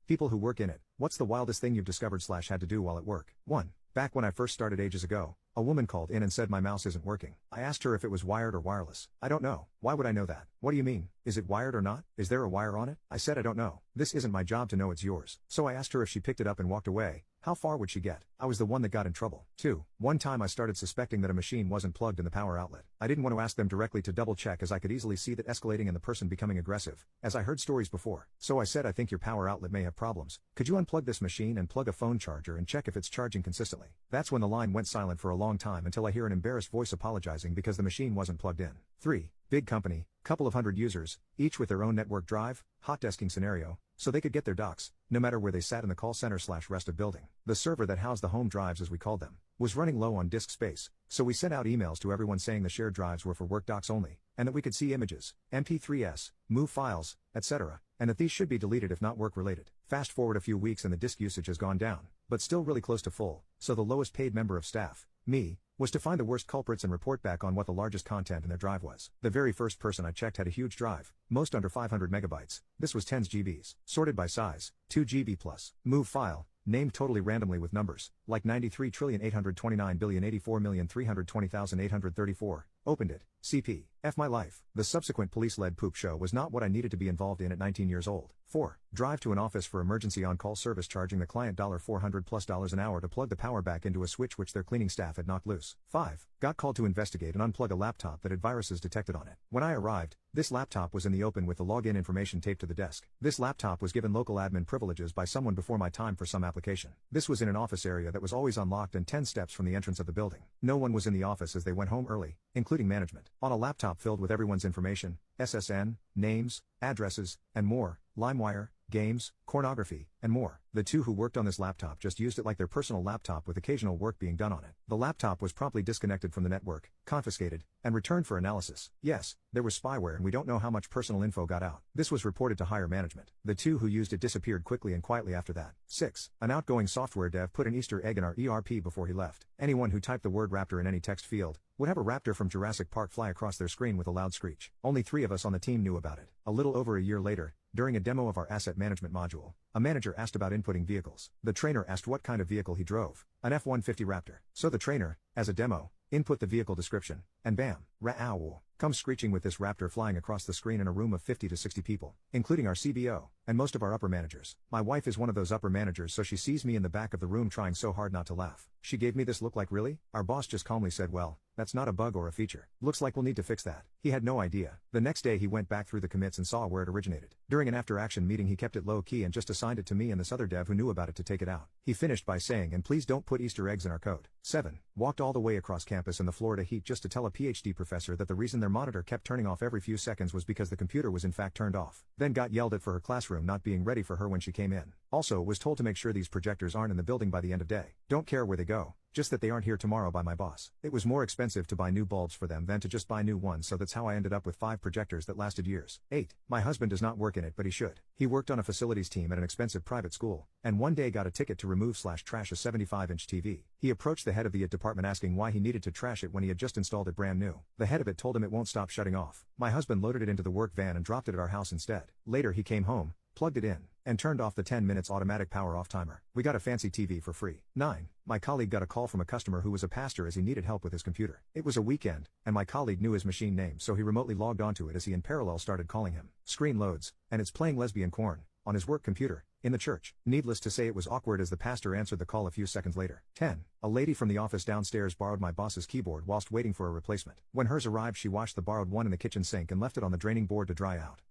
People who work in it. What's the wildest thing you've discovered/had to do while at work? 1. Back when I first started ages ago, a woman called in and said my mouse isn't working. I asked her if it was wired or wireless. I don't know. Why would I know that? What do you mean? Is it wired or not? Is there a wire on it? I said I don't know. This isn't my job to know, it's yours. So I asked her if she picked it up and walked away, how far would she get? I was the one that got in trouble. 2. One time I started suspecting that a machine wasn't plugged in the power outlet. I didn't want to ask them directly to double check as I could easily see that escalating and the person becoming aggressive, as I heard stories before. So I said I think your power outlet may have problems. Could you unplug this machine and plug a phone charger and check if it's charging consistently? That's when the line went silent for a long time until I hear an embarrassed voice apologizing because the machine wasn't plugged in. 3. Big company, couple of hundred users, each with their own network drive, hot desking scenario, so they could get their docs, no matter where they sat in the call center/rest of building. The server that housed the home drives, as we called them, was running low on disk space, so we sent out emails to everyone saying the shared drives were for work docs only, and that we could see images, MP3s, move files, etc., and that these should be deleted if not work related. Fast forward a few weeks and the disk usage has gone down, but still really close to full, so the lowest paid member of staff, me, was to find the worst culprits and report back on what the largest content in their drive was. The very first person I checked had a huge drive, most under 500 megabytes. This was 10 GBs, sorted by size, 2 GB plus, move file, named totally randomly with numbers, like 93,829,084,320,834, opened it, CP, F my life. The subsequent police-led poop show was not what I needed to be involved in at 19 years old. 4. Drive to an office for emergency on-call service charging the client $400+ an hour to plug the power back into a switch which their cleaning staff had knocked loose. 5. Got called to investigate and unplug a laptop that had viruses detected on it. When I arrived, this laptop was in the open with the login information taped to the desk. This laptop was given local admin privileges by someone before my time for some application. This was in an office area that was always unlocked and 10 steps from the entrance of the building. No one was in the office as they went home early, including management. On a laptop filled with everyone's information, SSN, names, addresses, and more, LimeWire, games, pornography, and more. The two who worked on this laptop just used it like their personal laptop with occasional work being done on it. The laptop was promptly disconnected from the network, confiscated, and returned for analysis. Yes, there was spyware and we don't know how much personal info got out. This was reported to higher management. The two who used it disappeared quickly and quietly after that. 6. An outgoing software dev put an Easter egg in our ERP before he left. Anyone who typed the word raptor in any text field would have a raptor from Jurassic Park fly across their screen with a loud screech. Only 3 of us on the team knew about it. A little over a year later, during a demo of our asset management module, a manager asked about inputting vehicles. The trainer asked what kind of vehicle he drove, an F-150 Raptor. So the trainer, as a demo, input the vehicle description, and bam, Ra-ow, comes screeching with this Raptor flying across the screen in a room of 50 to 60 people, including our CBO, and most of our upper managers. My wife is one of those upper managers, so she sees me in the back of the room trying so hard not to laugh. She gave me this look like, really? Our boss just calmly said, well, that's not a bug or a feature. Looks like we'll need to fix that. He had no idea. The next day he went back through the commits and saw where it originated. During an after-action meeting he kept it low-key and just assigned it to me and this other dev who knew about it to take it out. He finished by saying, and please don't put Easter eggs in our code. 7. Walked all the way across campus in the Florida heat just to tell a PhD professor that the reason their monitor kept turning off every few seconds was because the computer was in fact turned off. Then got yelled at for her classroom not being ready for her when she came in. Also was told to make sure these projectors aren't in the building by the end of day. Don't care where they go, just that they aren't here tomorrow by my boss. It was more expensive to buy new bulbs for them than to just buy new ones, so that's how I ended up with 5 projectors that lasted years. 8. My husband does not work in it but he should. He worked on a facilities team at an expensive private school, and one day got a ticket to remove/trash a 75-inch TV. He approached the head of the IT department asking why he needed to trash it when he had just installed it brand new. The head of it told him it won't stop shutting off. My husband loaded it into the work van and dropped it at our house instead. Later he came home, plugged it in, and turned off the 10 minutes automatic power off timer. We got a fancy TV for free. 9. My colleague got a call from a customer who was a pastor as he needed help with his computer. It was a weekend, and my colleague knew his machine name, so he remotely logged onto it as he in parallel started calling him. Screen loads, and it's playing Lesbian Corn, on his work computer, in the church. Needless to say it was awkward as the pastor answered the call a few seconds later. 10. A lady from the office downstairs borrowed my boss's keyboard whilst waiting for a replacement. When hers arrived she washed the borrowed one in the kitchen sink and left it on the draining board to dry out.